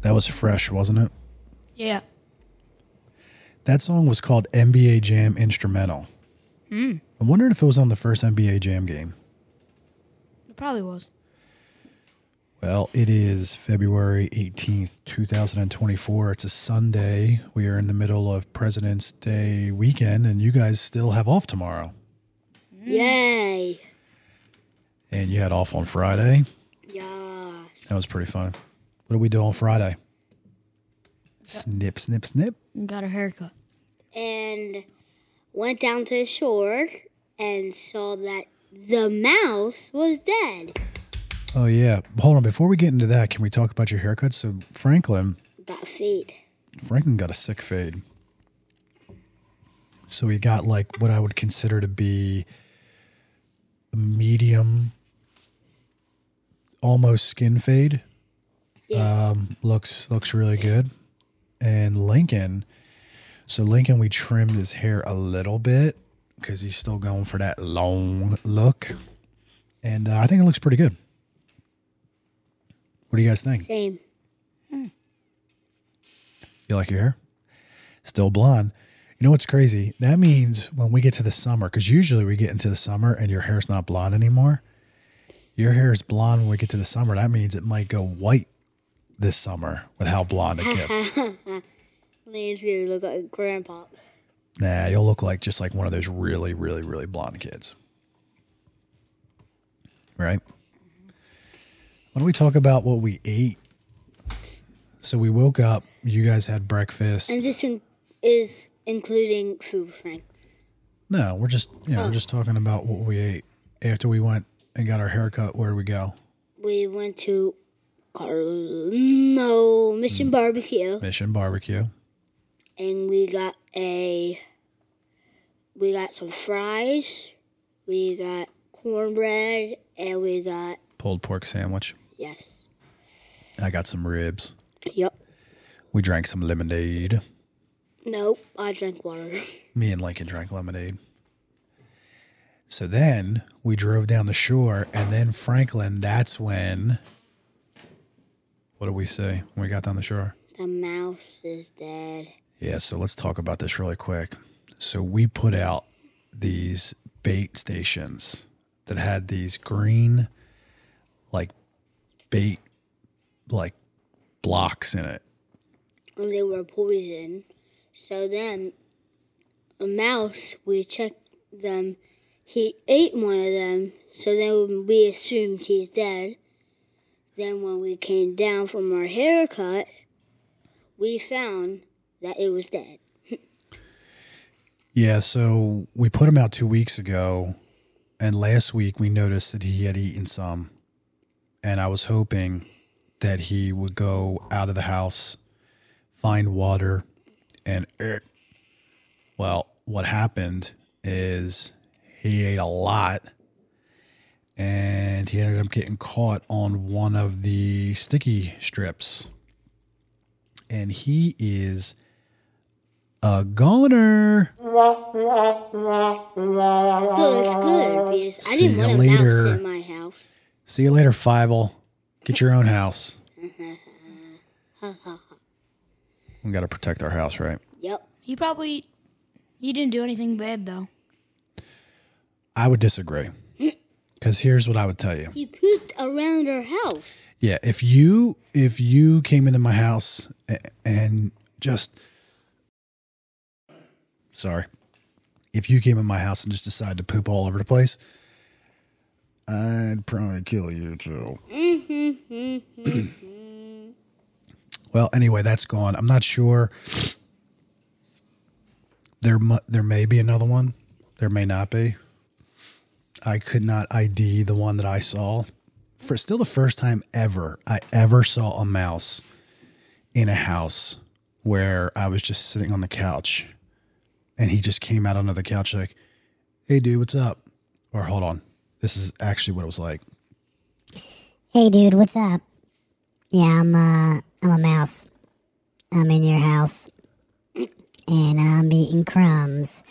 That was fresh, wasn't it? Yeah. That song was called NBA Jam Instrumental. I'm wondering if it was on the first NBA Jam game. It probably was. Well, it is February 18th, 2024. It's a Sunday. We are in the middle of President's Day weekend, and you guys still have off tomorrow. Yay. And you had off on Friday. Yeah. That was pretty fun. What did we do on Friday? Snip, snip, snip. Got a haircut. And went down to the shore and saw that the mouse was dead. Oh, yeah. Hold on. Before we get into that, can we talk about your haircut? So Franklin Got a fade. got a sick fade. So he got like what I would consider to be a medium, almost skin fade. Yeah. Looks really good. And Lincoln, we trimmed his hair a little bit because he's still going for that long look. And I think it looks pretty good. What do you guys think? Same. You like your hair? Still blonde. You know what's crazy? That means when we get to the summer, because usually we get into the summer and your hair's not blonde anymore. Your hair is blonde when we get to the summer. That means it might go white this summer with how blonde it gets. Lane's gonna look like Grandpa. Nah, you'll look like just like one of those really, really, really blonde kids. Right? Why don't we talk about what we ate? So we woke up, you guys had breakfast. And this is including food, Frank. No, we're just, we're just talking about what we ate. After we went and got our haircut, where did we go? We went to Mission Barbecue. Mission Barbecue. And we got some fries, we got cornbread, and we got Pulled pork sandwich. yes. I got some ribs. Yep. We drank some lemonade. Nope, I drank water. Me and Lincoln drank lemonade. So then we drove down the shore, and then Franklin, that's when, what did we say when we got down the shore? The mouse is dead. Yeah, so let's talk about this really quick. So we put out these bait stations that had these green, like, bait, like, blocks in it. And they were poison. So then, a mouse, we checked them. He ate one of them. So then we assumed he's dead. Then when we came down from our haircut, we found that it was dead. Yeah, so we put him out 2 weeks ago, and last week we noticed that he had eaten some, and I was hoping that he would go out of the house, find water, and well, what happened is he ate a lot, and he ended up getting caught on one of the sticky strips, and he is a goner. Oh, that's good, because I didn't want a mouse in my house. See you later, Fievel. Get your own house. We got to protect our house, right? Yep. He didn't do anything bad, though. I would disagree. Because here's what I would tell you. He pooped around our house. Yeah, if you came into my house and just... Sorry. If you came in my house and just decided to poop all over the place, I'd probably kill you too. Well, anyway, that's gone. I'm not sure. There may be another one. There may not be. I could not ID the one that I saw. For still the first time I ever saw a mouse in a house where I was just sitting on the couch and he just came out onto the couch like, hey dude, what's up? Or hold on. This is actually what it was like. Hey dude, what's up? Yeah, I'm a mouse. I'm in your house and I'm eating crumbs.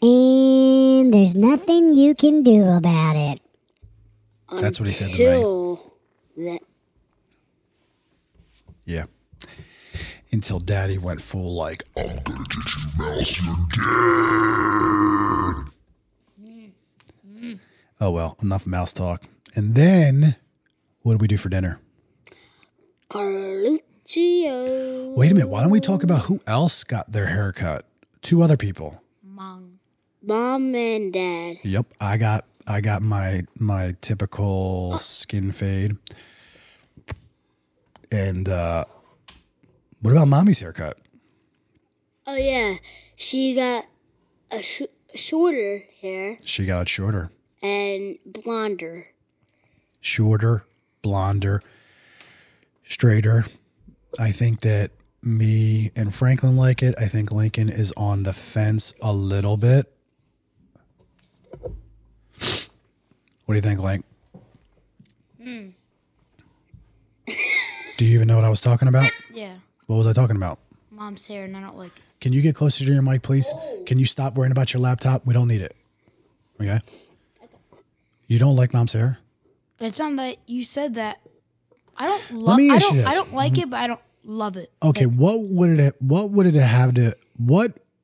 And there's nothing you can do about it. That's what he said to me. Yeah. Until Daddy went full like, I'm gonna get you, mouse, you're dead. Oh well, enough mouse talk. And then, what did we do for dinner? Carluccio. Wait a minute, why don't we talk about who else got their haircut? 2 other people. Mom and Dad. Yep, I got my typical skin fade. And what about Mommy's haircut? Oh yeah, she got a shorter hair. She got it shorter. And blonder. Shorter, blonder, straighter. I think that me and Franklin like it. I think Lincoln is on the fence a little bit. What do you think, Link? Do you even know what I was talking about? Yeah. What was I talking about? Mom's hair, and I don't like it. Can you get closer to your mic, please? Can you stop worrying about your laptop? We don't need it. Okay? You don't like Mom's hair? It's not that you said that. I don't love. Let me ask you this. I don't like it, but I don't love it. Okay, what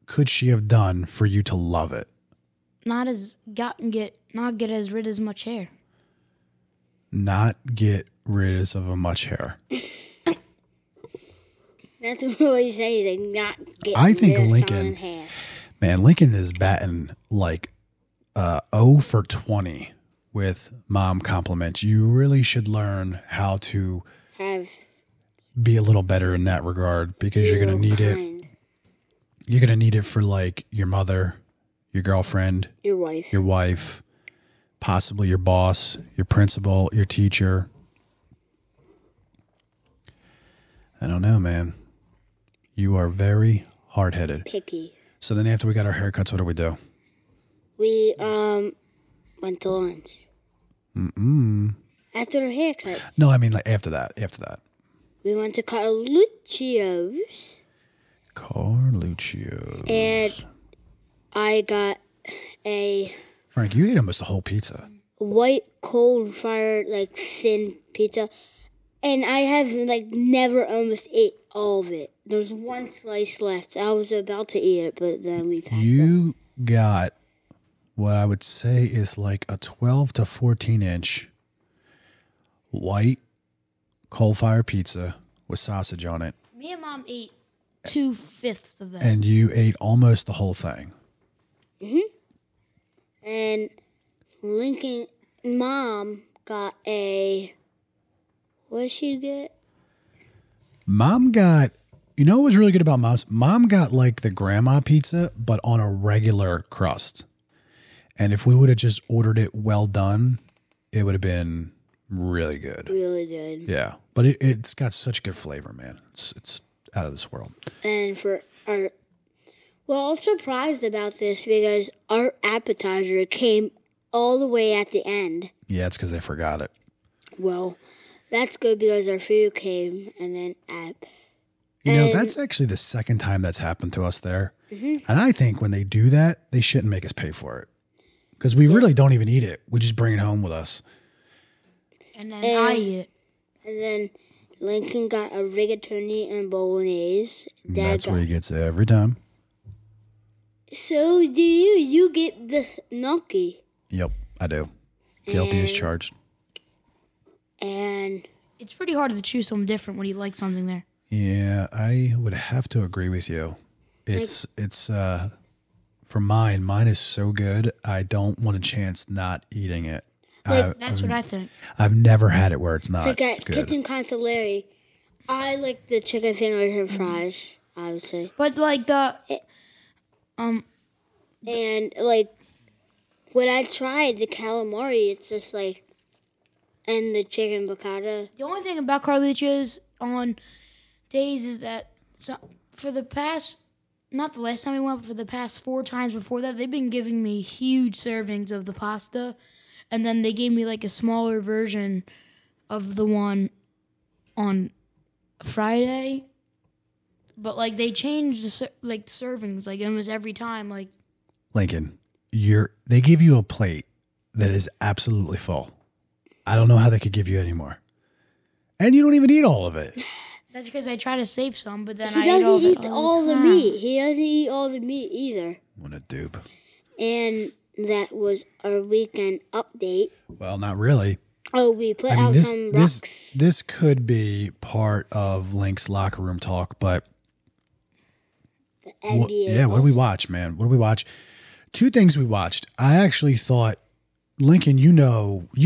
could she have done for you to love it? Not get as rid as much hair. Not get rid of as much hair. That's what he says. Like not get. I think rid of Lincoln. hair. Man, Lincoln is batting like 0 for 20 with mom compliments. You really should learn how to be a little better in that regard because you're gonna need it. You're gonna need it for like your mother, your girlfriend, your wife, possibly your boss, your principal, your teacher. I don't know, man. You are very hard-headed. Picky. So then after we got our haircuts, what do we do? We went to lunch. After the haircuts. No, I mean like after that. We went to Carluccio's. And I got a Frank, you ate almost the whole pizza. white cold fire like thin pizza. And I have like never almost ate all of it. There's one slice left. I was about to eat it, but then we passed You got what I would say is like a 12 to 14 inch white coal fire pizza with sausage on it. Me and Mom ate 2/5 of that. And you ate almost the whole thing. And Lincoln Mom got a, what did she get? Mom got, you know what was really good about Mom's? Mom got like the grandma pizza, but on a regular crust. And if we would have just ordered it well done, it would have been really good. Really good. Yeah. But it's got such good flavor, man. It's out of this world. And for our, well, I'm surprised about this because our appetizer came all the way at the end. Yeah, it's because they forgot it. Well, that's good because our food came and then You know, that's actually the second time that's happened to us there. And I think when they do that, they shouldn't make us pay for it. Because we really don't even eat it. We just bring it home with us. And then I eat it. And then Lincoln got a rigatoni and bolognese. That's where he gets it every time. So do you? You get the gnocchi. Yep, I do. Guilty as charged. And It's pretty hard to choose something different when you like something there. Yeah, I would have to agree with you. It's for mine is so good, I don't want a chance not eating it. That's what I think. I've never had it where it's not it's like at good. Kitchen Consigliere. I like the chicken sandwich and fries, I would say. But like the And, like, when I tried the calamari, it's just, like, and the chicken piccata. The only thing about Carluccio's on days is that for the past, not the last time we went, but for the past 4 times before that, they've been giving me huge servings of the pasta. And then they gave me, like, a smaller version of the one on Friday. But, like, they changed, the servings, like, almost every time. Like, Lincoln, they give you a plate that is absolutely full. I don't know how they could give you any more. And you don't even eat all of it. that's because I try to save some, but then He I doesn't eat eat all the meat. He doesn't eat all the meat either. What a dupe. And that was our weekend update. Well, not really. Oh, we put out some rocks. This could be part of Link's locker room talk, but The NBA. yeah, what do we watch, man? What do we watch? 2 things we watched. I actually thought, Lincoln, you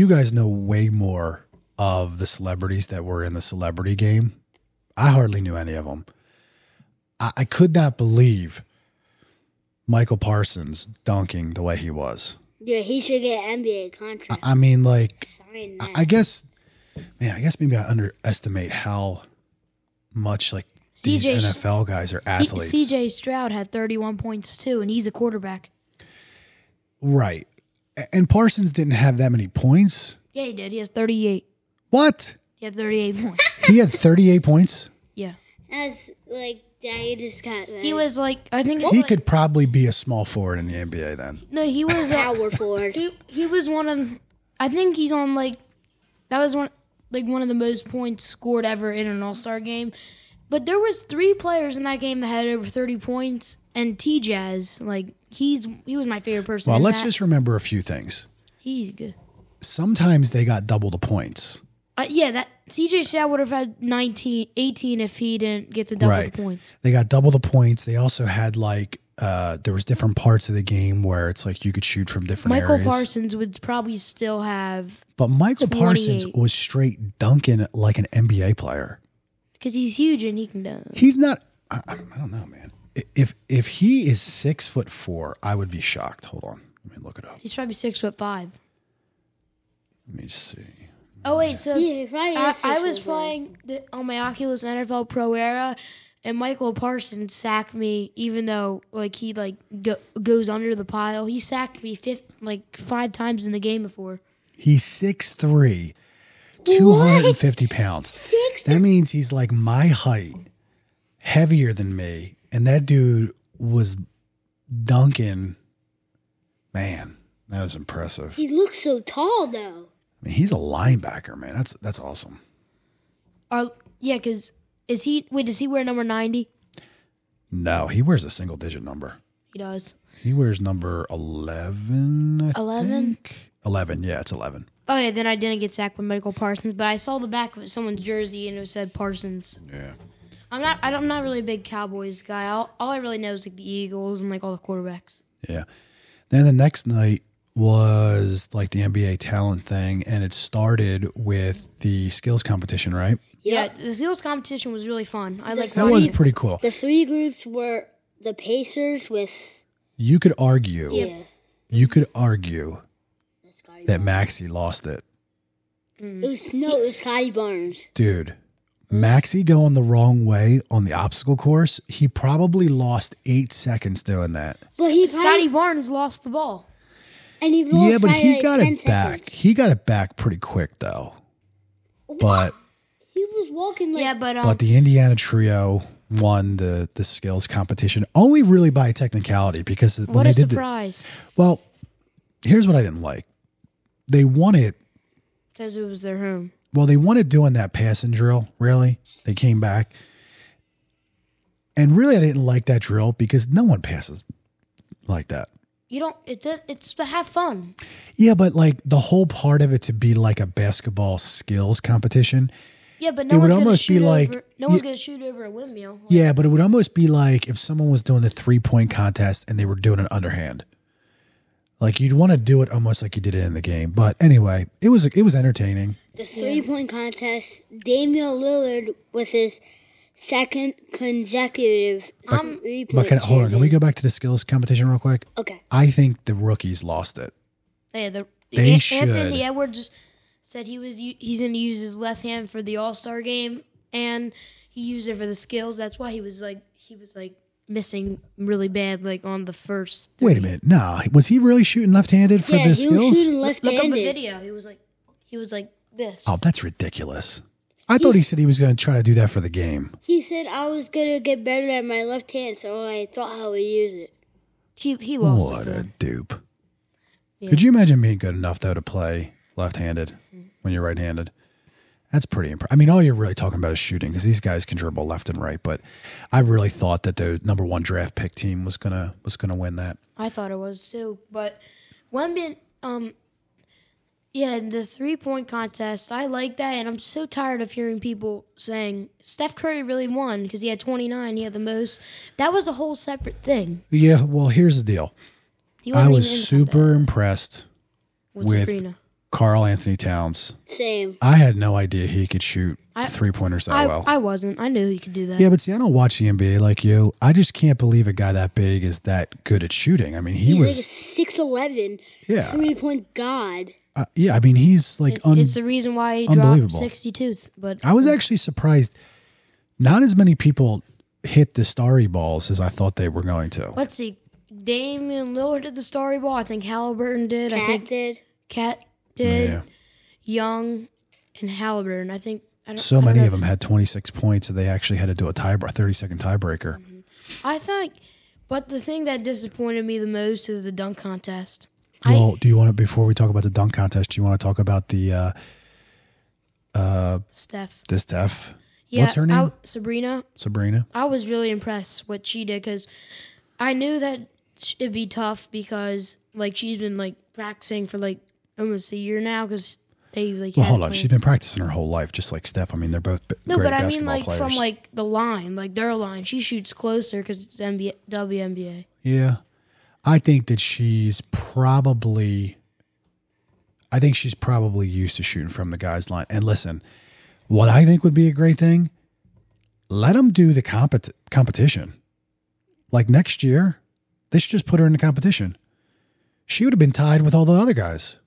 guys know way more of the celebrities that were in the celebrity game. I hardly knew any of them. I could not believe Michael Parsons dunking the way he was. Yeah, he should get an NBA contract. I mean, like, Sign that. I guess maybe I underestimate how much, like, these CJ NFL guys are athletes. CJ Stroud had 31 points too, and he's a quarterback. Right. And Parsons didn't have that many points. Yeah, he did. He has 38. What? He had 38 points. He had 38 points? Yeah. That's like Daddy just got that. He was like, I think He could probably be a small forward in the NBA then. No, he was power forward. He was one of, I think he's on like, that was one of the most points scored ever in an All-Star game. But there was 3 players in that game that had over 30 points, and T-Jazz, like, he was my favorite person. Well, in let's that. just remember a few things. He's good. Sometimes they got double the points. Yeah, that CJ Stroud would have had 18 if he didn't get the double Right. the points. They got double the points. They also had, like, there was different parts of the game where it's like you could shoot from different Michael areas. Parsons would probably still have, But Michael Parsons 28. was straight dunking like an NBA player. because he's huge and he can dunk. He's not. I don't know, man. If he is 6'4", I would be shocked. Hold on, let me look it up. He's probably 6'5". Let me see. Oh wait, so Yeah, he probably is I was 6'5". playing on my Oculus NFL Pro Era, and Michael Parsons sacked me, even though like he goes under the pile. He sacked me 5 times in the game before. He's 6'3", 250 pounds. That means he's like my height, heavier than me, and that dude was dunking. Man, that was impressive. He looks so tall, though. I mean, he's a linebacker, man. That's awesome. Yeah, because does he wear number 90? No, he wears a single digit number. He does. He wears number 11. 11? 11, yeah, it's 11. Oh yeah, then I didn't get sacked with Michael Parsons, but I saw the back of someone's jersey and it said Parsons. Yeah. I'm not really a big Cowboys guy. All I really know is like the Eagles and like all the quarterbacks. Yeah. Then the next night was like the NBA talent thing, and it started with the skills competition, right? Yep. Yeah, the skills competition was really fun. I like That was pretty cool. The 3 groups were the Pacers with... You could argue, Yeah. that Maxey lost it. It was Scotty Barnes. Dude, Maxey going the wrong way on the obstacle course, he probably lost 8 seconds doing that. But he Scotty Barnes lost the ball. And he lost Yeah, but by he like got 10 it back. seconds. He got it back pretty quick, though. But He was walking like... Yeah, but the Indiana trio won the skills competition only really by technicality, because when what they a did surprise! well, here's what I didn't like. They won it. Because it was their home. Well, they wanted doing that passing drill, really. They came back. And really, I didn't like that drill because no one passes like that. You don't. It's to have fun. Yeah, but like the whole part of it to be like a basketball skills competition. Yeah, but It no would one's going to almost be shoot like- over. No one's going to shoot over a windmill. Like, Yeah, but it would almost be like if someone was doing the 3-point contest and they were doing an underhand. Like you'd want to do it almost like you did it in the game. But anyway, it was entertaining. the 3-point contest. Damian Lillard with his second consecutive three-point Hold on. Can we go back to the skills competition real quick? Okay. I think the rookies lost it. Yeah, They should. Anthony Edwards said he's going to use his left hand for the All-Star game, and he used it for the skills. That's why he was missing really bad on the first three. Wait a minute. No, was he really shooting left-handed for the skills? Yeah, he was shooting Look left-handed. up the video. He was like this. Oh, that's ridiculous. I thought he said he was going to try to do that for the game. He said I was going to get better at my left hand, so I thought I would use it. He lost What it. a dupe. Yeah. Could you imagine being good enough, though, to play left-handed when you're right-handed? That's pretty impressive. I mean, all you're really talking about is shooting because these guys can dribble left and right. But I really thought that the number 1 draft pick team was gonna win that. I thought it was too, but the 3-point contest, I like that, and I'm so tired of hearing people saying Steph Curry really won because he had 29, he had the most. That was a whole separate thing. Yeah, well, here's the deal. I was super impressed with Sabrina. Karl Anthony Towns. Same. I had no idea he could shoot 3-pointers that well. I wasn't. I knew he could do that. Yeah, but see, I don't watch the NBA like you. I just can't believe a guy that big is that good at shooting. I mean, He's was like a 6'11", 3-point god. Yeah, I mean, he's like it's the reason why he dropped unbelievable. 62. But I was actually surprised. Not as many people hit the starry balls as I thought they were going to. Let's see. Damian Lillard did the starry ball. I think Halliburton did. Cat did. Yeah. Young and Halliburton. I think. So many of them had 26 points, and they actually had to do a 30-second tiebreaker. Mm-hmm. I think, but the thing that disappointed me the most is the dunk contest. Well, do you want to, before we talk about the dunk contest, do you want to talk about the Steph? The Steph. Yeah, What's her name? Sabrina. I was really impressed what she did because I knew that it'd be tough because she's been practicing for almost a year now because they Well, hold on. She's been practicing her whole life, just like Steph. I mean, they're both great basketball players. From the line, their line, she shoots closer because it's WNBA. Yeah, I think that she's probably used to shooting from the guys' line. And listen, what I think would be a great thing, let them do the competition. Like next year, they should just put her in the competition. She would have been tied with all the other guys.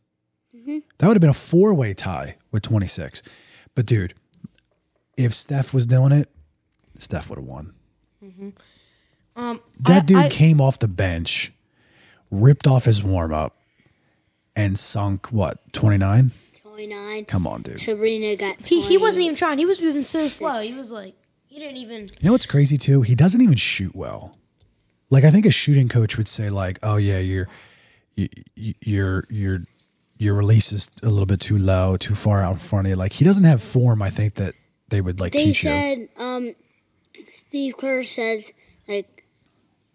Mm-hmm. That would have been a 4-way tie with 26. But dude, if Steph was doing it, Steph would have won. Mm-hmm. That dude came off the bench, ripped off his warm-up, and sunk, 29? 29. Come on, dude. Sabrina got 20. He wasn't even trying. He was moving so slow. He was he didn't even. You know what's crazy, too? He doesn't even shoot well. I think a shooting coach would say, oh, yeah, your release is a little bit too low, too far out in front of you. He doesn't have form, I think, that they would, teach you. They said, Steve Kerr says, they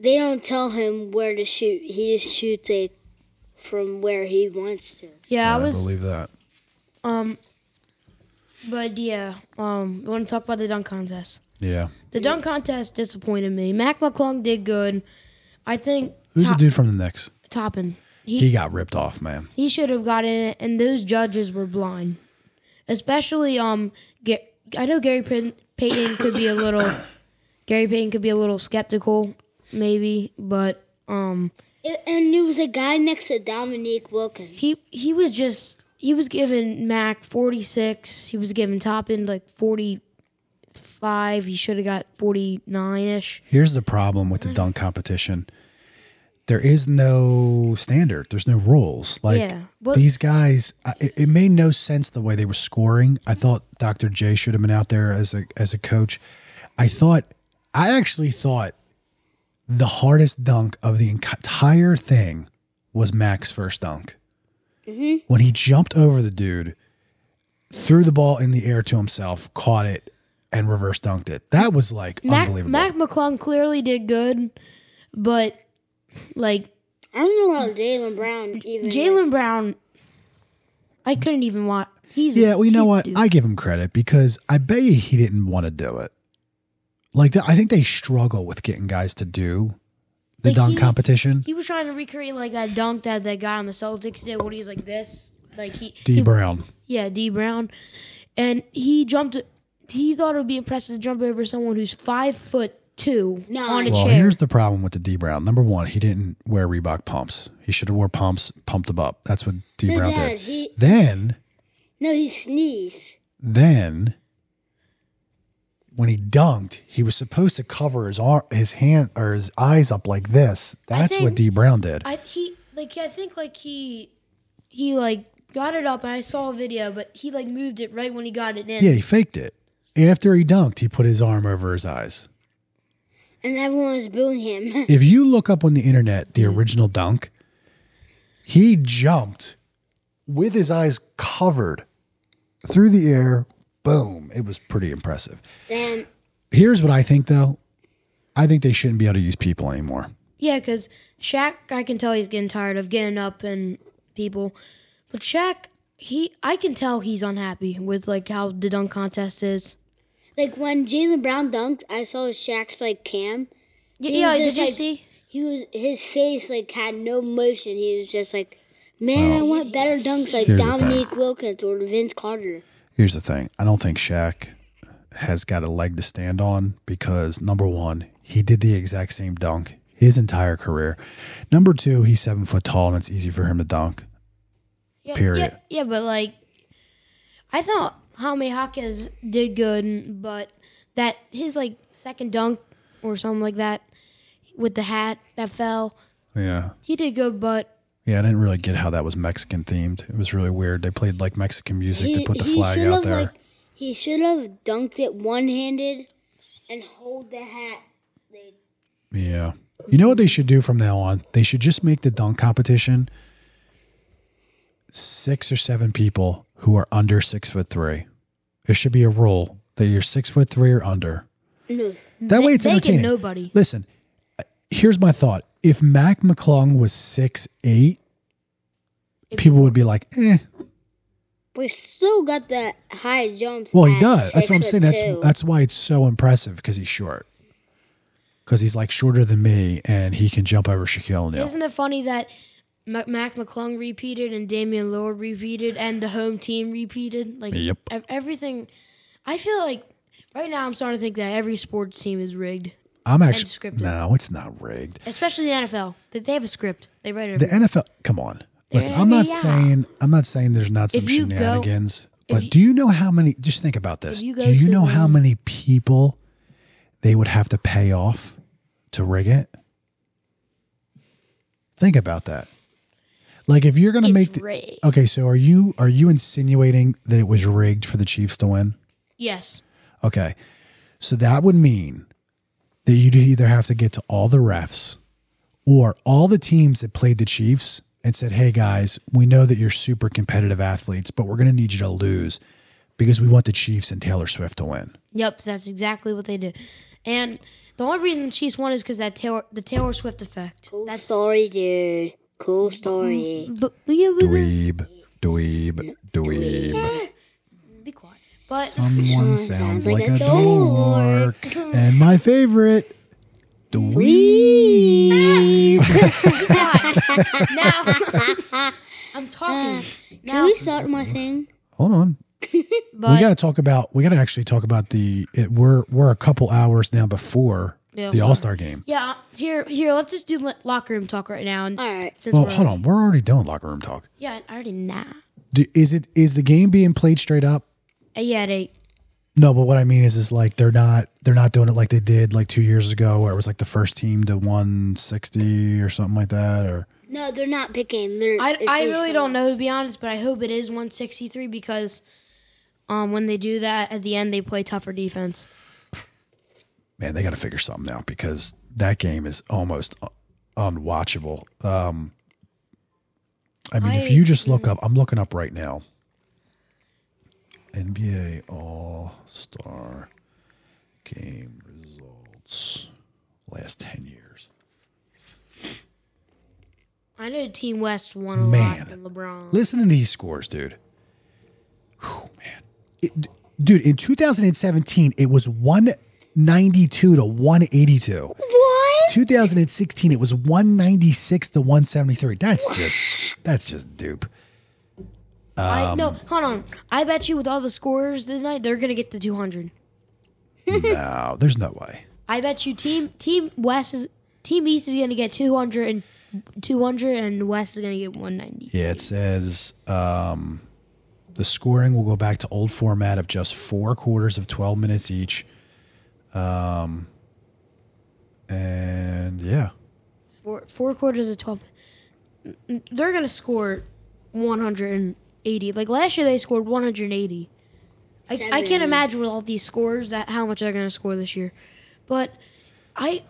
don't tell him where to shoot. He just shoots it from where he wants to. Yeah, I believe that. But yeah, we want to talk about the dunk contest. Yeah. The dunk contest disappointed me. Mac McClung did good. I think. Who's the dude from the Knicks? Toppin. He got ripped off, man. He should have gotten it, and those judges were blind. Especially, I know Gary Payton could be a little. Gary Payton could be a little skeptical, maybe, but And there was a guy next to Dominique Wilkins. He was giving Mac 46. He was giving Toppin 45. He should have got 49-ish. Here's the problem with the dunk competition. There is no standard. There's no rules. These guys, it made no sense the way they were scoring. I thought Dr. J should have been out there as a coach. I actually thought the hardest dunk of the entire thing was Mac's first dunk. Mm-hmm. When he jumped over the dude, threw the ball in the air to himself, caught it, and reverse dunked it. That was unbelievable. Mac McClung clearly did good, but I don't know about Jaylen Brown. Jaylen Brown, I couldn't even watch. You know what? I give him credit because I bet you he didn't want to do it. I think they struggle with getting guys to do the dunk competition. He was trying to recreate that dunk that guy on the Celtics did when he's like this. D. Brown. Yeah, D. Brown. And he jumped he thought it would be impressive to jump over someone who's 5'2" on a Well, chair. here's the problem with the D Brown. Number one, he didn't wear Reebok pumps. He should have wore pumps, pumped them up. That's what D Brown Dad, did. Then he sneezed. Then, when he dunked, he was supposed to cover his hand or his eyes up like this. That's what D Brown did. I think he got it up, and I saw a video, but he moved it right when he got it in. Yeah, he faked it. After he dunked, he put his arm over his eyes. And everyone was booing him. If you look up on the internet the original dunk, he jumped with his eyes covered through the air. Boom. It was pretty impressive. Then Here's what I think, though. I think they shouldn't be able to use people anymore. Yeah, because Shaq, I can tell he's getting tired of getting up and people. But Shaq, I can tell he's unhappy with how the dunk contest is. when Jaylen Brown dunked, I saw Shaq's cam. Yeah, did you see? His face had no motion. He was just man, I want better dunks like Here's the Dominique Wilkins or Vince Carter. Here's the thing. I don't think Shaq has got a leg to stand on because, number one, he did the exact same dunk his entire career. Number two, he's 7 foot tall and it's easy for him to dunk. Yeah, Period. Yeah, but I thought Jaime Jaquez did good, but that his second dunk or something like that with the hat that fell, Yeah. he did good, but Yeah, I didn't really get how that was Mexican themed. It was really weird. They played Mexican music. They put the flag out there. He should have dunked it one-handed and hold the hat. Yeah. You know what they should do from now on? They should just make the dunk competition 6 or 7 people who are under 6'3". There should be a rule that you're 6'3" or under. No. That way it's they entertaining. get nobody. Listen, here's my thought. If Mac McClung was 6'8", people would be like, eh. We still got the high jumps. Well, he at does. That's what I'm saying. 6'2". That's why it's so impressive, because he's short. Because he's shorter than me, and he can jump over Shaquille O'Neal. Isn't it funny that Mac McClung repeated and Damian Lillard repeated and the home team repeated? Yep. Everything. I feel right now I'm starting to think that every sports team is rigged. I'm actually scripted. no, it's not rigged. Especially the NFL. They have a script. They write it. The NFL, come on. Listen, I'm not saying there's not some shenanigans, but do you know how many? Just think about this. Do you know how many people they would have to pay off to rig it? Think about that. If you're going to make rigged. Okay, so are you insinuating that it was rigged for the Chiefs to win? Yes. Okay. So that would mean that you'd either have to get to all the refs or all the teams that played the Chiefs and said, hey, guys, we know that you're super competitive athletes, but we're going to need you to lose because we want the Chiefs and Taylor Swift to win. Yep, that's exactly what they did. And the only reason the Chiefs won is because the Taylor Swift effect. Cool story, dude. Cool story. Dweeb. Be quiet. But Someone sounds like a dork. And my favorite, dweeb. now I'm talking. Can we start my thing? Hold on. But We got to actually talk about we're a couple hours now before the All-Star game. yeah, here. Let's just do locker room talk right now. And All right. Well, hold on. We're already doing locker room talk. Yeah, I already know. Is the game being played straight up? Yeah, at 8. No, but what I mean is they're not doing it like they did 2 years ago, where it was the first team to 160 or something like that, or. No, they're not picking. I really don't know, to be honest, but I hope it is 163 because when they do that at the end, they play tougher defense. Man, they got to figure something out because that game is almost unwatchable. If you just look up, I'm looking up right now. NBA All-Star Game results last 10 years. I know Team West won a lot in LeBron. Listen to these scores, dude. Whew, man. Dude, in 2017, it was 192 to 182. What? 2016, it was 196 to 173. That's just dupe. No, hold on. I bet you with all the scores tonight, they're gonna get to 200. No, there's no way. I bet you Team East is gonna get 200 and West is gonna get 190. Yeah, it says the scoring will go back to old format of just 4 quarters of 12 minutes each. And yeah. Four quarters of 12. They're gonna score 180. Like last year, they scored 180. I can't imagine with all these scores how much they're gonna score this year. But I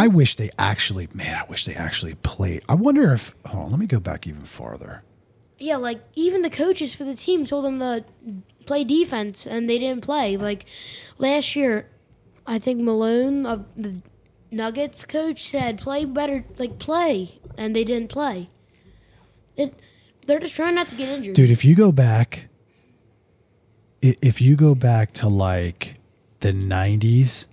wish they actually played. I wonder if. Hold on, let me go back even farther. Yeah, like even the coaches for the team told them to play defense, and they didn't play. Like last year, I think Malone of the Nuggets coach said, "Play better, like play," and they didn't play. They're just trying not to get injured. Dude, if you go back to like the 90s,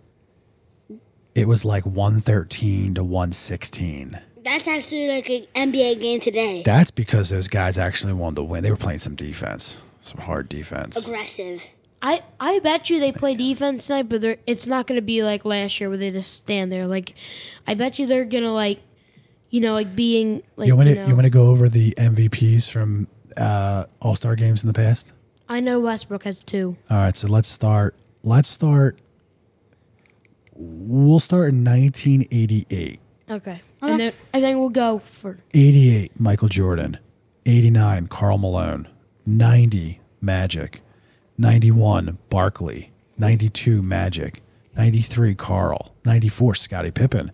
it was like 113 to 116. That's actually like an NBA game today. That's because those guys actually wanted to win. They were playing some defense, some hard defense. Aggressive. I bet you they play defense tonight, but it's not going to be like last year where they just stand there. Like, I bet you they're going to being like. You want to go over the MVPs from All-Star games in the past? I know Westbrook has 2. All right, so let's start. We'll start in 1988. Okay. And then we'll go for 88, Michael Jordan. 89, Karl Malone. 90, Magic. 91, Barkley. 92, Magic. 93, Karl. 94, Scottie Pippen.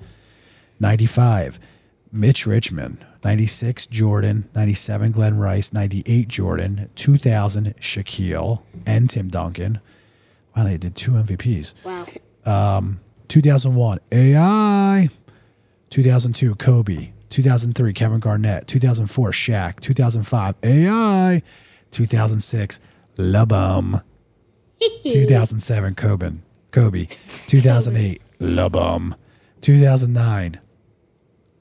95, Mitch Richmond. 96, Jordan. 97, Glenn Rice. 98, Jordan. 2000, Shaquille and Tim Duncan. Wow, they did 2 MVPs. Wow. 2001, AI. 2002, Kobe. 2003, Kevin Garnett. 2004, Shaq. 2005, AI. 2006, LeBum. 2007, Kobe. 2008, LeBum. 2009,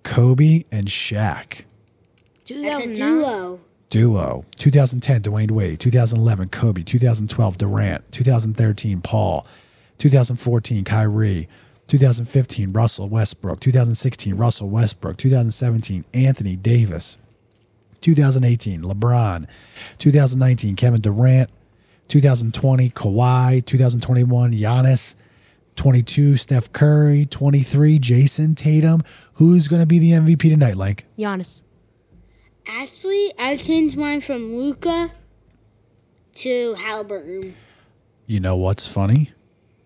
Kobe and Shaq. That's a 2009. duo. 2010, Dwayne Wade. 2011, Kobe. 2012, Durant. 2013, Paul. 2014, Kyrie. 2015, Russell Westbrook. 2016, Russell Westbrook. 2017, Anthony Davis. 2018, LeBron. 2019, Kevin Durant. 2020, Kawhi. 2021, Giannis. 22, Steph Curry. 23, Jason Tatum. Who's going to be the MVP tonight, Lank? Giannis. Actually, I changed mine from Luka to Halliburton. You know what's funny?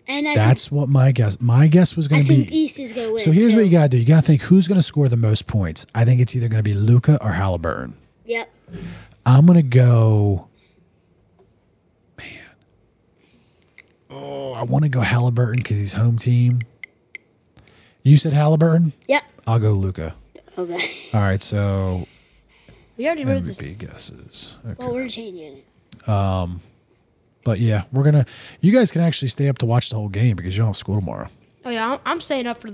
And That's what my guess. My guess was going to be. I think East is going to win. So here's what you got to do. You got to think who's going to score the most points. I think it's either going to be Luka or Halliburton. Yep. I'm going to go. Man. Oh, I want to go Halliburton because he's home team. You said Halliburton? Yep. I'll go Luka. Okay. All right, so We already wrote this. MVP guesses. Okay. Well, we're changing it. But yeah, we're going to. You guys can actually stay up to watch the whole game because you don't have school tomorrow. Oh yeah, I'm staying up for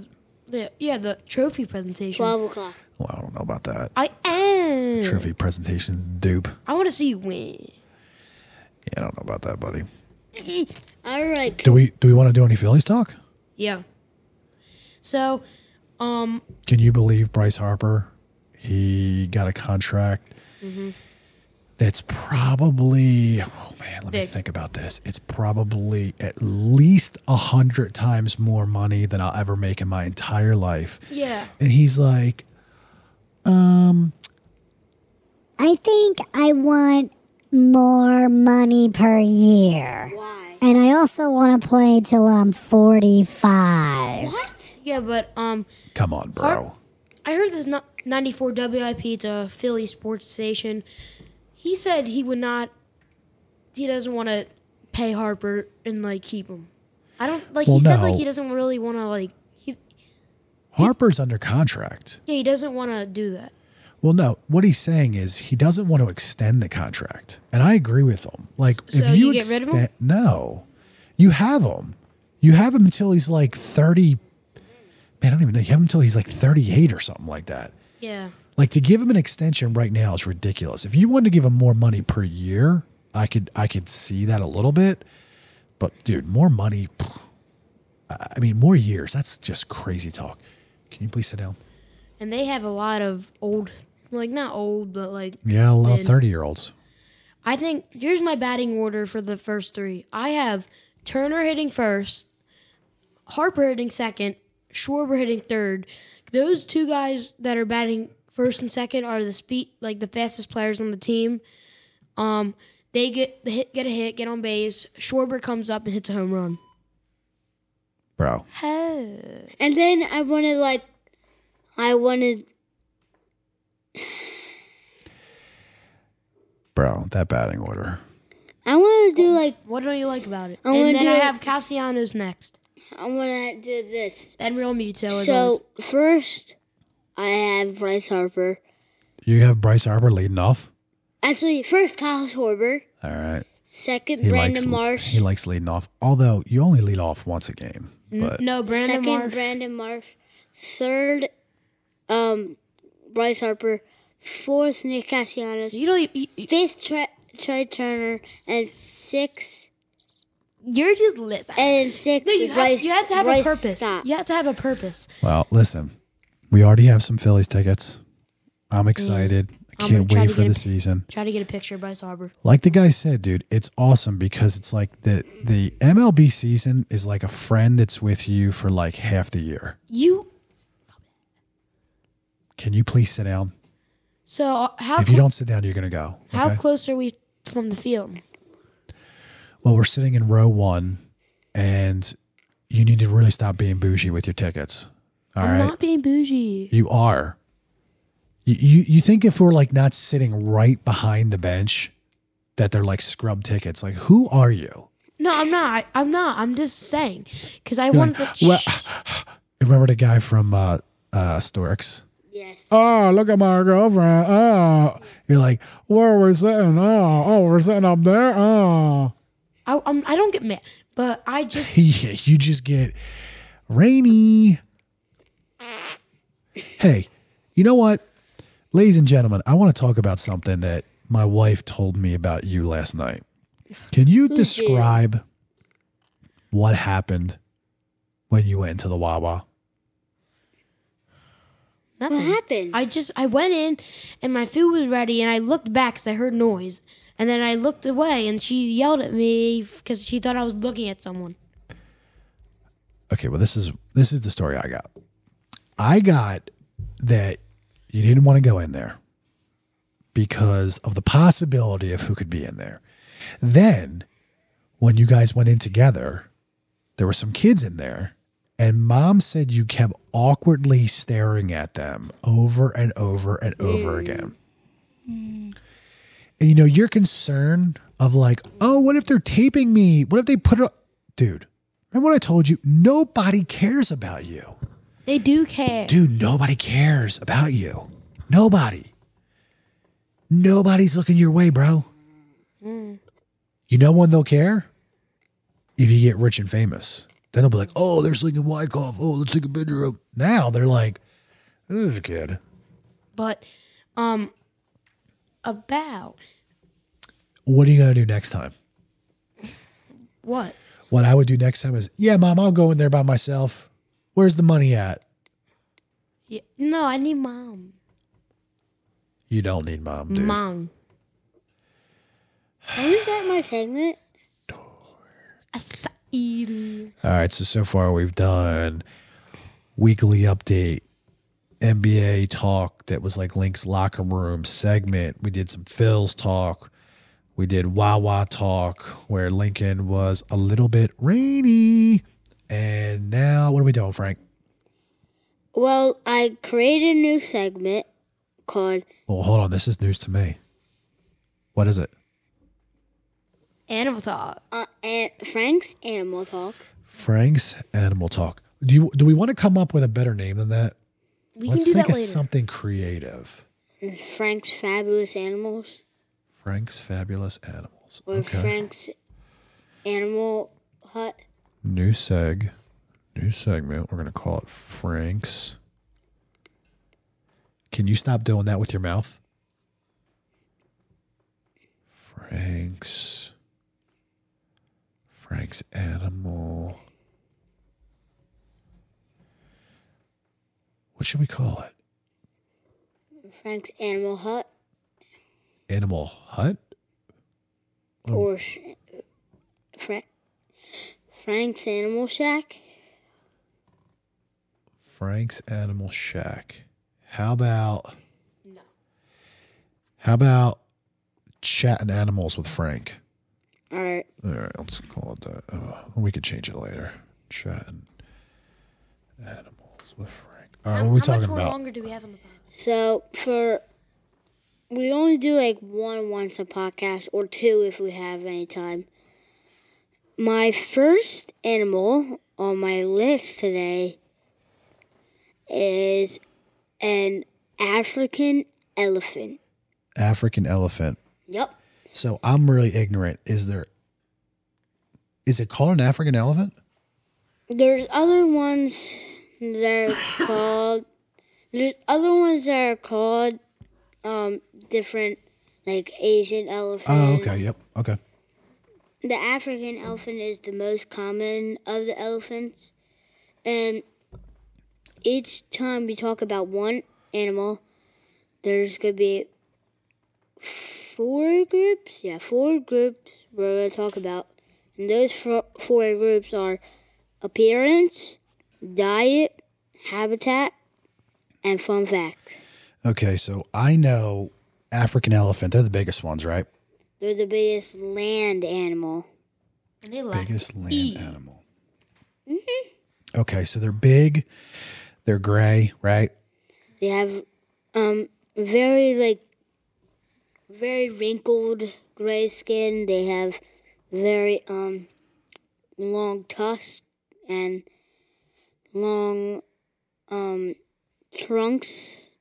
the trophy presentation. 12 o'clock. Well, I don't know about that. I am. Trophy presentations, dupe. I want to see you win. Yeah, I don't know about that, buddy. All right. Do we want to do any Phillies talk? Yeah. So, Can you believe Bryce Harper? He got a contract that's probably, oh man, let me Big. think about this. It's probably at least 100 times more money than I'll ever make in my entire life. yeah. And he's like, I think I want more money per year. Why? And I also want to play till I'm 45. What? Yeah, but come on, bro. I heard this 94 WIP, it's a Philly sports station. He said he doesn't want to pay Harper and like keep him. I don't like. Well, he said no. like he doesn't really want to like. Harper's under contract. Yeah, he doesn't want to do that. Well, no. What he's saying is he doesn't want to extend the contract, and I agree with him. Like, So if you you get rid of him? no, you have him. You have him until he's like 30. Man, I don't even know. You have him until he's like 38 or something like that. Yeah. Like to give him an extension right now is ridiculous. If you wanted to give him more money per year, I could see that a little bit. But dude, more money. I mean, more years. That's just crazy talk. Can you please sit down? And they have a lot of old, like not old, but like Yeah, a lot of 30-year-olds. I think here's my batting order for the first three. I have Turner hitting first, Harper hitting second, Schwarber hitting third. Those two guys that are batting first and second are the fastest players on the team. They get a hit, get on base. Schwarber comes up and hits a home run. Bro. And then I wanted. Bro, that batting order. I want to do like. What don't you like about it? I wanna And then do I it- have Castellanos next. I want to do this. And Real Muto. as always. So first, I have Bryce Harper. You have Bryce Harper leading off? Actually, first Kyle Schwarber. All right. Second, Brandon Marsh. He likes leading off. Although you only lead off once a game. But No, Brandon Second, Marsh. Brandon Marsh. Third, Bryce Harper. Fourth, Nick Castellanos. You don't. Fifth, Trey Turner. And sixth, You're just listening. and sixth, No, you have to have a Bryce purpose. Stott. You have to have a purpose. well, listen. We already have some Phillies tickets. I'm excited. I I'm gonna can't try wait to for get the a- season. Try to get a picture of Bryce Harper. Like the guy said, dude, it's awesome because it's like the MLB season is like a friend that's with you for like half the year. Can you please sit down? So how If you don't sit down, you're going to go. how Okay? close are we from the field? Well, we're sitting in row 1, and you need to really stop being bougie with your tickets. All I'm right? not being bougie. You are. You think if we're like not sitting right behind the bench that they're like scrub tickets? Like, who are you? No, I'm not. I'm not. I'm just saying because I You're want like, the. well, remember the guy from Storks? Yes. Oh, look at my girlfriend. Oh, you're like, where are we sitting? Oh, we're sitting up there. Oh, I don't get mad, but I just. yeah, you just get rainy. Hey, you know what? Ladies and gentlemen, I want to talk about something that my wife told me about you last night. Can you describe what happened when you went into the Wawa? Nothing. What happened? I went in and my food was ready and I looked back because I heard noise and then I looked away and she yelled at me because she thought I was looking at someone. Okay, well, this is the story I got. I got that you didn't want to go in there because of the possibility of who could be in there. Then, when you guys went in together, there were some kids in there, and Mom said you kept awkwardly staring at them over and over and over again. And you know, your concern of like, oh, what if they're taping me? What if they put it up? Dude, remember what I told you? Nobody cares about you. They do care. Dude, nobody cares about you. Nobody. Nobody's looking your way, bro. You know when they'll care? If you get rich and famous. Then they'll be like, oh, there's Lincoln Wyckoff. Oh, let's take a picture of. Now they're like, this is a kid. But, about What are you going to do next time? what? What I would do next time is, yeah, Mom, I'll go in there by myself. Where's the money at? Yeah, no, I need Mom. You don't need Mom, dude. Mom. When is that my segment? All right, so far we've done weekly update, NBA talk that was like Link's locker room segment. We did some Phil's talk. We did Wawa talk where Lincoln was a little bit rainy. And now what are we doing, Frank? Well, I created a new segment called Well, hold on. This is news to me. What is it? Animal talk. Frank's Animal Talk. Frank's Animal Talk. Do we want to come up with a better name than that? Let's Let's do think that of later. something creative. Frank's Fabulous Animals. Frank's Fabulous Animals. Or Okay. Frank's Animal Hut. New segment. We're going to call it Frank's Can you stop doing that with your mouth? Frank's Animal. What should we call it? Frank's Animal Hut. Animal Hut? Or Frank's Animal Shack. Frank's Animal Shack. How about chatting animals with Frank? All right, let's call it that. We could change it later. Chatting animals with Frank. All right, what are we talking How much about? more longer do we have on the podcast? so we only do like one once a podcast, or two if we have any time. My first animal on my list today is an African elephant. African elephant. Yep. So I'm really ignorant. Is it called an African elephant? There's other ones that are called. There's other ones that are called different, like Asian elephant. Oh, okay. Yep. Okay. The African elephant is the most common of the elephants, and each time we talk about one animal, there's gonna be four groups. Yeah, 4 groups we're gonna talk about, and those four groups are appearance, diet, habitat, and fun facts. Okay, so I know African elephant. They're the biggest ones, right? They're the biggest land animal. And they like Biggest to land eat. animal. Mm-hmm. Okay, so they're big. They're gray, right? They have very wrinkled gray skin. They have very long tusks and long trunks,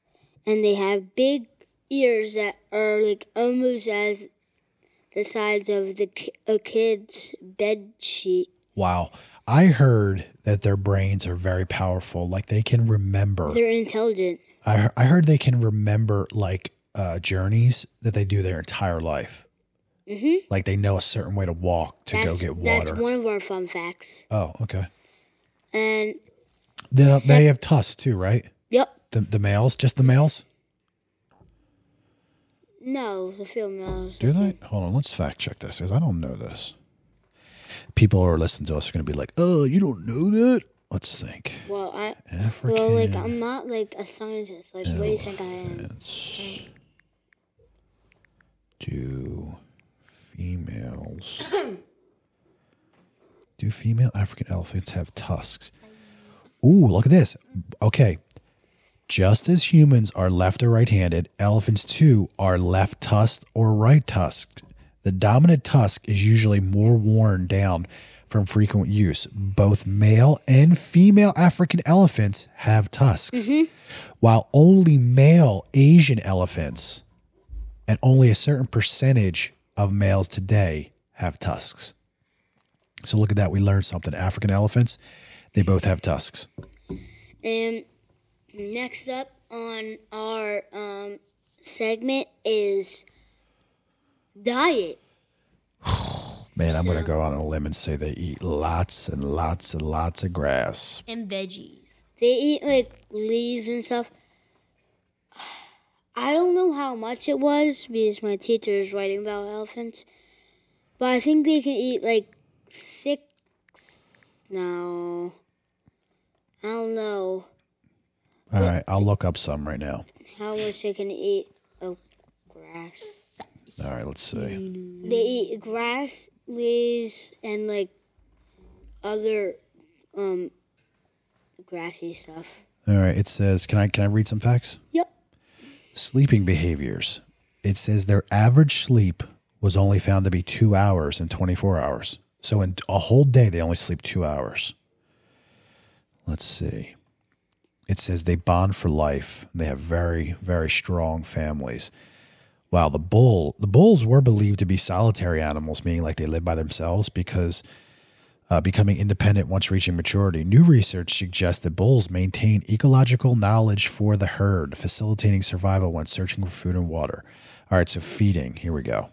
and they have big ears that are like almost as the size of a kid's bed sheet. Wow. I heard that their brains are very powerful. Like they can remember. They're intelligent. I heard they can remember like journeys that they do their entire life. Mm-hmm. Like they know a certain way to walk to go get water. That's one of our fun facts. Oh, okay. And They have tusks too, right? yep. The males, just the males? No, the females. Do they? Hold on, let's fact check this because I don't know this. People who are listening to us are going to be like, "Oh, you don't know that." Let's think. Well, African. I'm not like a scientist. Like, what do you think I am? elephants. Do female African elephants have tusks? Ooh, look at this. Okay. Just as humans are left or right-handed, elephants too are left tusked or right tusked. The dominant tusk is usually more worn down from frequent use. Both male and female African elephants have tusks, while only male Asian elephants and only a certain percentage of males today have tusks. So look at that. We learned something. African elephants, they both have tusks. And next up on our segment is diet. Man, I'm going to go out on a limb and say they eat lots and lots and lots of grass. And veggies. They eat like leaves and stuff. I don't know how much it was because my teacher is writing about elephants, but I think they can eat like 6. No, I don't know All right, I'll look up some right now. how much they can eat of grass. All right, let's see. They eat grass, leaves, and like other grassy stuff. All right, it says, can I read some facts? Yep. Sleeping behaviors. It says their average sleep was only found to be 2 hours in 24 hours. So in a whole day, they only sleep 2 hours. Let's see. It says they bond for life. They have very, very strong families. Wow, the bulls were believed to be solitary animals, meaning like they live by themselves because becoming independent once reaching maturity. New research suggests that bulls maintain ecological knowledge for the herd, facilitating survival when searching for food and water. All right, so feeding. Here we go.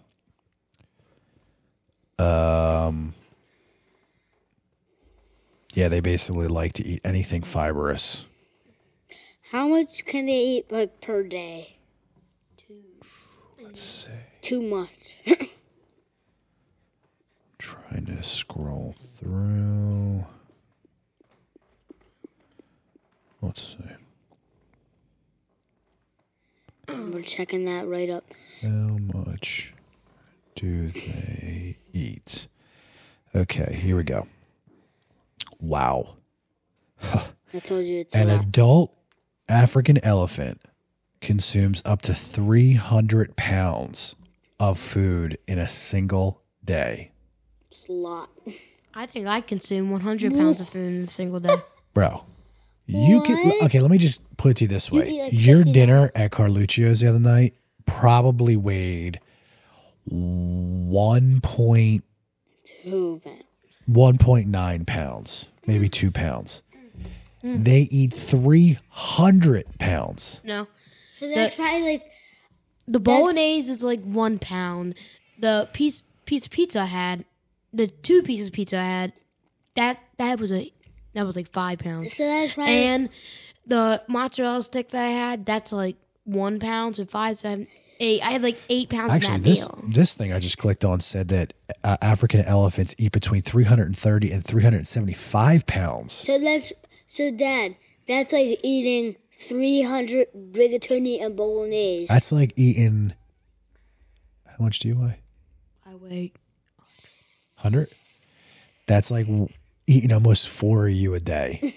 Yeah, they basically like to eat anything fibrous. How much can they eat like per day? Let's see. Too much. Trying to scroll through. Let's see. We're checking that right up. How much do they eat? Okay, here we go. Wow. I told you it's An a lot. adult African elephant consumes up to 300 pounds of food in a single day. It's a lot. I think I consume 100 pounds of food in a single day. Bro, you can. What? Okay, let me just put it to you this way. eat like Your 50 dinner at Carluccio's the other night probably weighed 1.9 pounds, maybe 2 pounds. They eat 300 pounds. No. So that's probably like The bolognese is like 1 pound. The piece of pizza I had, the 2 pieces of pizza I had, that was like 5 pounds. so that's probably And the mozzarella stick that I had, that's like 1 pound, so 5, 7, 8. I had like 8 pounds Actually, in that meal. this thing I just clicked on said that African elephants eat between 330 and 375 pounds. so Dad, that's like eating 300 rigatoni and bolognese. That's like eating. How much do you weigh? I weigh 100? That's like eating almost 4 of you a day.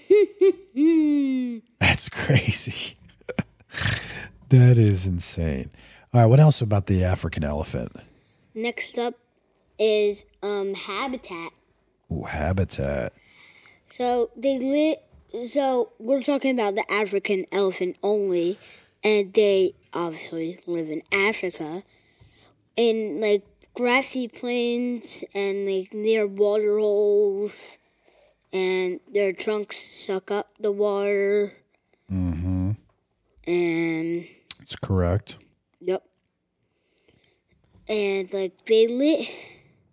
That's crazy. That is insane. All right, what else about the African elephant? Next up is habitat. Ooh, habitat. So So we're talking about the African elephant only, and they obviously live in Africa, in like grassy plains and like near water holes, and their trunks suck up the water. Mm-hmm. And That's correct. yep, and like they live.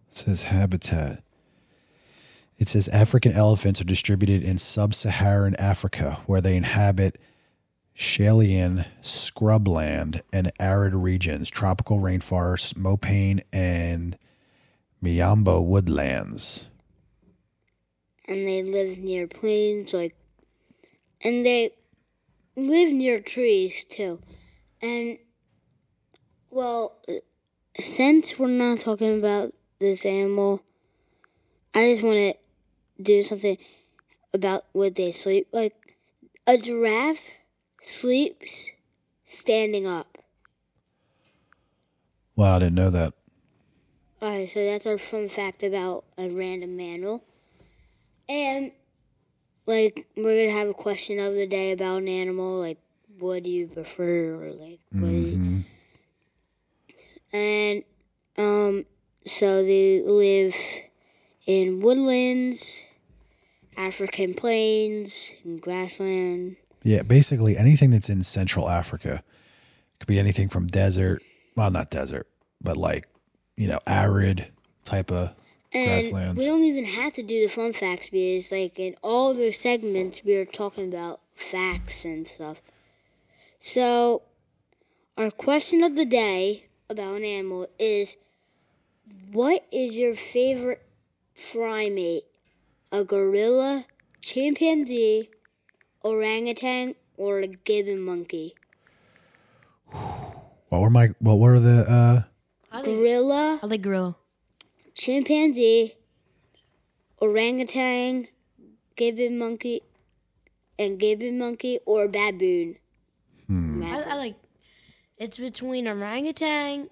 It says habitat. It says African elephants are distributed in sub-Saharan Africa, where they inhabit Shalian scrubland and arid regions, tropical rainforests, mopane, and Miambo woodlands. And they live near plains, and they live near trees too. And well, since we're not talking about this animal, I just want to do something about what they sleep. Like a giraffe sleeps standing up. Wow, I didn't know that. Alright, so that's our fun fact about a random animal. And like we're gonna have a question of the day about an animal, like what do you prefer, or like what do you... And so they live in woodlands, African plains, and grassland. Yeah, basically anything that's in Central Africa. Could be anything from desert, well, not desert, but like, arid type of And grasslands. we don't even have to do the fun facts because, like, in all the segments, we are talking about facts and stuff. So, our question of the day about an animal is, what is your favorite primate? A gorilla, chimpanzee, orangutan, or a gibbon monkey? What were the Gorilla, I like gorilla. chimpanzee, orangutan, gibbon monkey, or baboon. I like. It's between orangutan,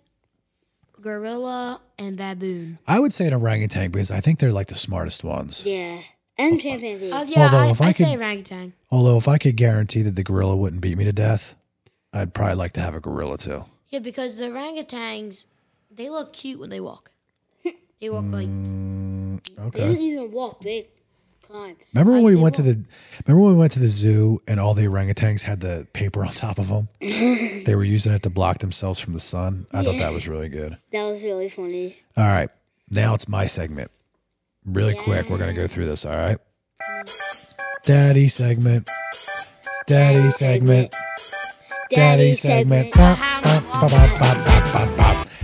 gorilla, and baboon. I would say an orangutan because I think they're like the smartest ones. Yeah, and chimpanzee. Oh yeah, Although if I say could- orangutan. Although if I could guarantee that the gorilla wouldn't beat me to death, I'd probably like to have a gorilla too. Yeah, because the orangutans, they look cute when they walk. They walk like They didn't even walk. They climbed. Remember when we went to the zoo and all the orangutans had the paper on top of them? They were using it to block themselves from the sun. I thought that was really good. That was really funny. All right. Now it's my segment. Really quick, we're going to go through this, all right? Daddy segment. Daddy segment. Daddy segment. All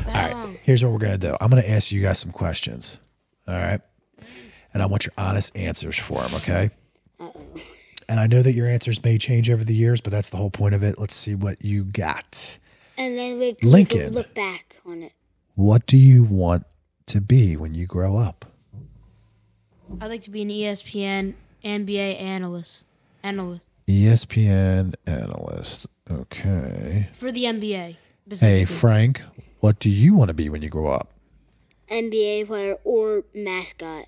right, here's what we're going to do. I'm going to ask you guys some questions, all right? And I want your honest answers for them, okay? And I know that your answers may change over the years, but that's the whole point of it. Let's see what you got. And then we Lincoln, look back on it. what do you want to be when you grow up? I'd like to be an ESPN NBA analyst. ESPN analyst. Okay. For the NBA. Hey, specifically. Frank, what do you want to be when you grow up? NBA player or mascot.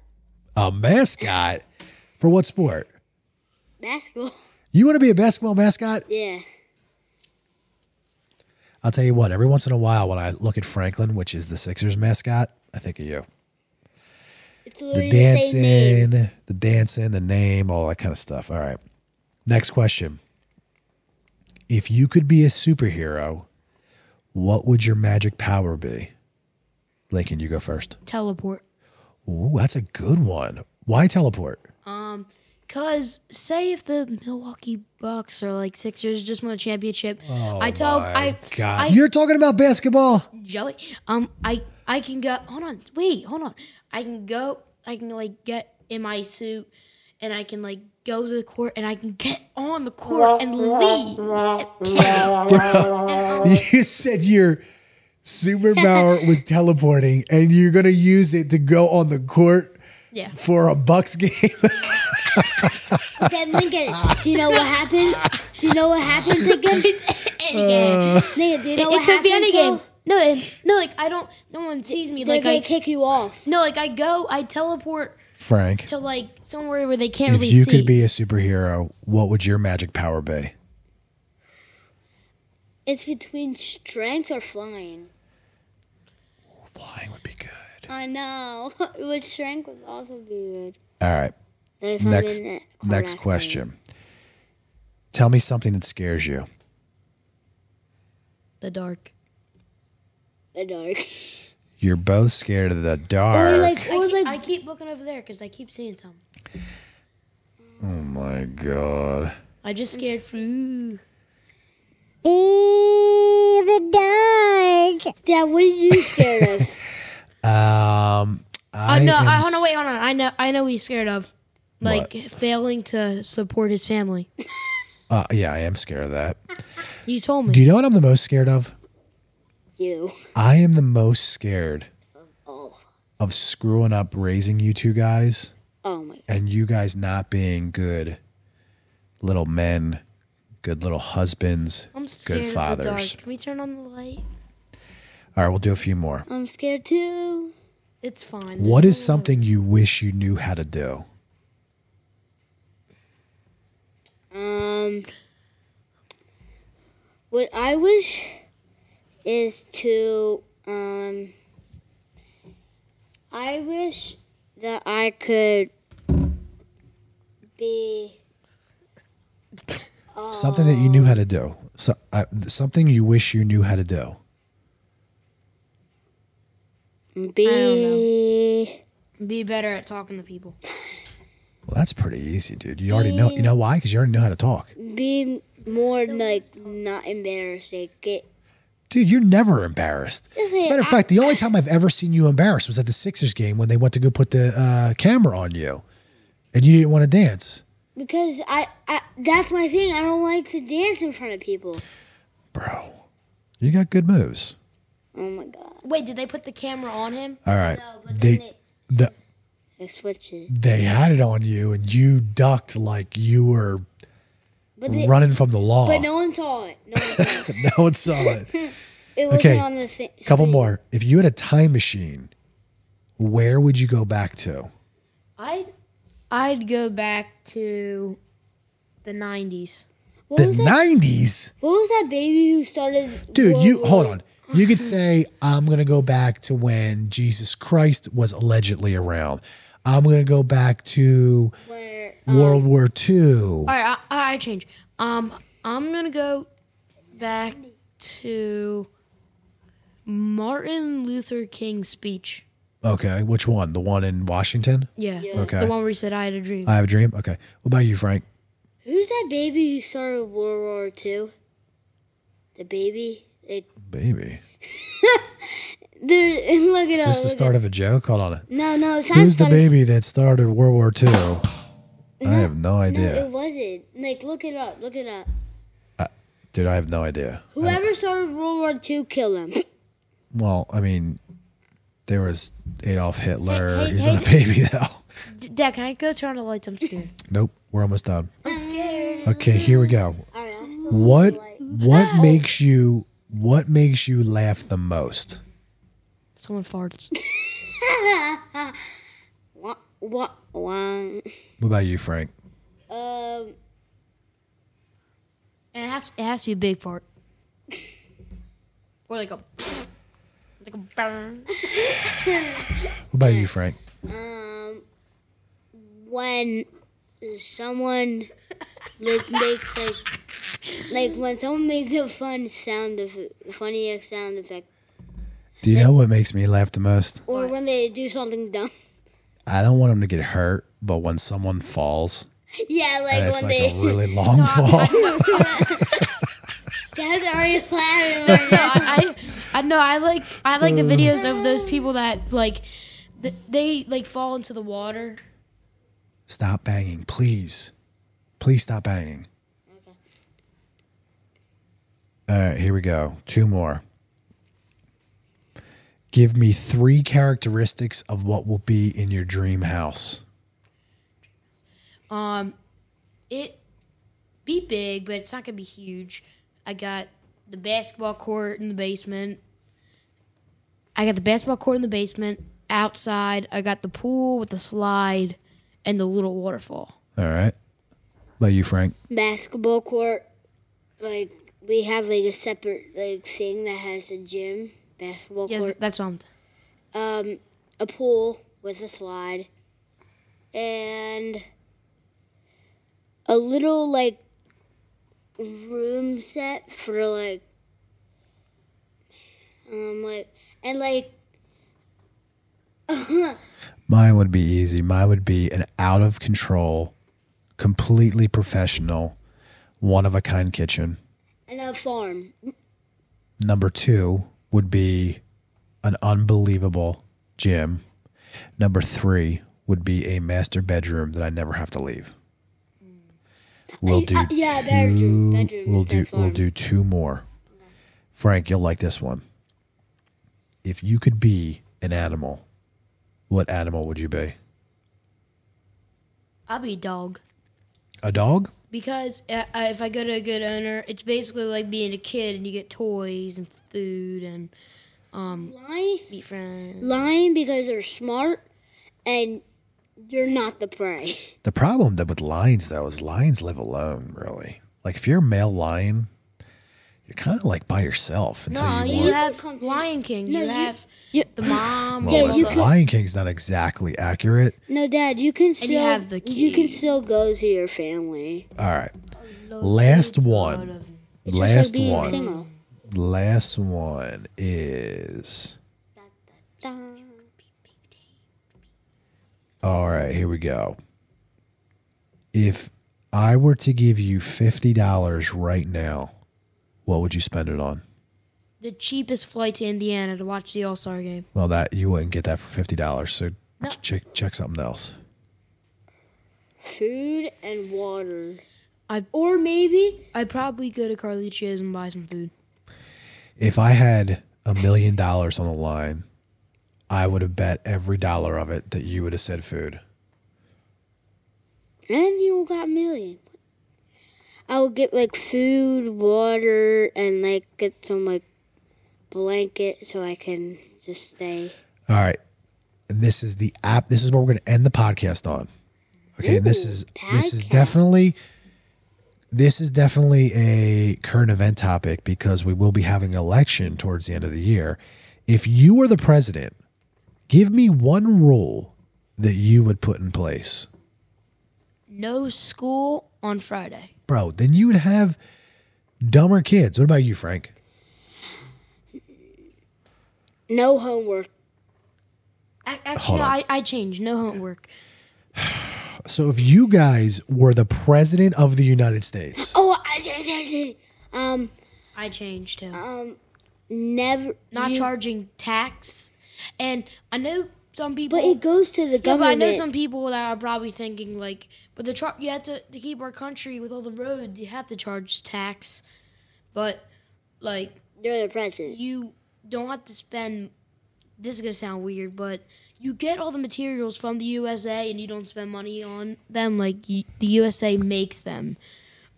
A mascot? For what sport? Basketball. You want to be a basketball mascot? Yeah. I'll tell you what, every once in a while when I look at Franklin, which is the Sixers mascot, I think of you. It's literally the same name. The dancing, the name, all that kind of stuff. All right. Next question. If you could be a superhero, what would your magic power be? Lincoln, you go first. Teleport. Ooh, that's a good one. Why teleport? Cause say if the Milwaukee Bucks or like Sixers just won a championship, Oh, I You're talking about basketball? Joey, I can go. Hold on. I can like get in my suit, and I can like go to the court, and I can get on the court and leave. You said your superpower was teleporting, and you're going to use it to go on the court for a Bucks game? Then Lincoln, do you know what happens? Do you know what happens again? Any game. Lincoln, do you know what It could happens? be any though? game. No, like I don't. No one sees me. They Like I kick you off. no, like I teleport Frank, to like somewhere where they can't if really you see. could be a superhero, what would your magic power be? It's between strength or flying. Flying would be good. I know. With strength would also be good. All right. Like if I'm Next in a car next accident. question. Tell me something that scares you. The dark. The dark. You're both scared of the dark. I keep looking over there because I keep seeing something. Oh my god. I just scared for. The dark. Dad, what are you scared of? Hold on. I know what he's scared of. Like What? failing to support his family. Yeah, I am scared of that. You told me. Do you know what I'm the most scared of? You. I am the most scared Oh. of screwing up raising you two guys Oh my. and you guys not being good little men, good little husbands, I'm scared good of the dark. fathers. Can we turn on the light? All right, we'll do a few more. I'm scared too. It's fine. What is something you wish you knew how to do? What I wish is to I wish that I could be Something that you knew how to do. So, something you wish you knew how to do. Be better at talking to people. Well, that's pretty easy, dude. You already know. You know why? Because you already know how to talk. Be more like not embarrassed. Like Dude, you're never embarrassed. As a matter of fact, the only time I've ever seen you embarrassed was at the Sixers game when they went to go put the camera on you, and you didn't want to dance. because I that's my thing. I don't like to dance in front of people. Bro, you got good moves. Oh my god. Wait, did they put the camera on him? All right, No, but then they switch it. they had it on you, and you ducked like you were But running from the law. But no one saw it. No one saw it. No one saw it. It wasn't Okay, on the thing. couple more. If you had a time machine, where would you go back to? I'd go back to the 90s. The 90s? What was that baby who started? Dude, World you War- hold on. You could say, I'm going to go back to when Jesus Christ was allegedly around. I'm going to go back to World War II. All right, I change. I'm gonna go back to Martin Luther King's speech. Okay, which one? The one in Washington? Yeah. Okay. The one where he said, "I had a dream." I have a dream? Okay. What about you, Frank? Who's that baby who started World War II? The baby? Baby. Look it Is up. this the start of a joke? Hold on. No, it's not Who's the started- baby that started World War II? I have no No, idea. it wasn't. Look it up. Dude, I have no idea. Whoever started World War II, kill him. Well, I mean, there was Adolf Hitler. Hey, He's hey, not a baby, though. Dad, can I go turn on the lights? I'm scared. Nope, we're almost done. I'm scared. Okay, here we go. All right, What makes you laugh the most? Someone farts. What? What about you, Frank? And it has to be a big fart. Or like a burn. What about you, Frank? When someone makes when someone makes a funny sound effect, Do you know what makes me laugh the most? or when they do something dumb. I don't want them to get hurt, but when someone falls Yeah, like and it's when like they. a really long fall. Dad's already laughing. No, I like the videos of those people that they fall into the water. Stop banging, please. Please stop banging. Okay. All right, here we go. 2 more. Give me 3 characteristics of what will be in your dream house. It be big, but it's not gonna be huge. I got the basketball court in the basement. Outside, I got the pool with the slide and the little waterfall. All right. What about you, Frank? Basketball court. We have a separate thing that has a gym. Basketball Yes, court. that's what I'm. A pool with a slide, and a little room set for Mine would be easy. Mine would be an out of control, completely professional, one-of-a-kind kitchen. and a farm. Number 2 would be an unbelievable gym. Number 3 would be a master bedroom that I never have to leave. We'll do bedroom. We'll do 2 more. Frank, you'll like this one. If you could be an animal, what animal would you be? I'll be a dog. A dog? Because if I go to a good owner, it's basically like being a kid, and you get toys and food and meet friends. Lion because they're smart and you're not the prey. The problem with lions, though, is lions live alone, really. Like, if you're a male lion, you're kind of like by yourself until No, you you want. have Lion King. No, you you- have you- the mom. Well, Yeah, listen, you could- Lion King's not exactly accurate. No, Dad, you can still have the you can key. still go to your family. All right. Last one. It's Last just like being one. single. Last one is. All right, here we go. If I were to give you $50 right now, what would you spend it on? The cheapest flight to Indiana to watch the All-Star game. Well, that you wouldn't get that for $50, so No. check something else. Food and water. I- Or maybe I'd probably go to Carluccio's and buy some food. If I had $1 million on the line, I would have bet every dollar of it that you would have said food. and you got a million. I would get food, water, and get some blanket so I can just stay. All right. And this is the app. This is what we're going to end the podcast on. Okay. And this Ooh, is podcast. definitely a current event topic because we will be having an election towards the end of the year. If you were the president, give me one rule that you would put in place? No school on Friday. Bro, then you would have dumber kids. What about you, Frank? No homework. Actually, no, I changed. No homework. So if you guys were the president of the United States. Oh, I changed too. never. Not charging tax. And I know some people. But it goes to the Yeah, but government. I know some people that are probably thinking like, but you have to keep our country with all the roads. You have to charge tax, but like You're the president. you don't have to spend. This is gonna sound weird, but you get all the materials from the USA and you don't spend money on them. Like the USA makes them.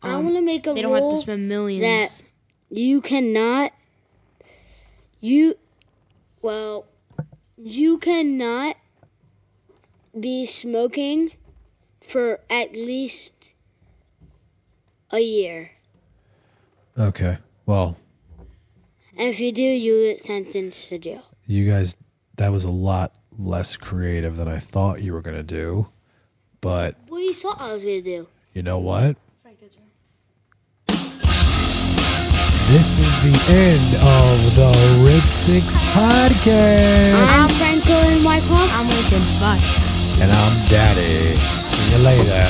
I want to make a They rule don't have to spend millions. that you cannot. You cannot be smoking for at least a year. Okay. Well, And if you do, you get sentenced to jail. you guys, that was a lot less creative than I thought you were going to do. But What do you thought I was going to do? you know what? This is the end of the TheRippStixx Podcast. I'm Franco and Wyckoff. I'm Lincoln. Bye. And I'm Daddy. See you later.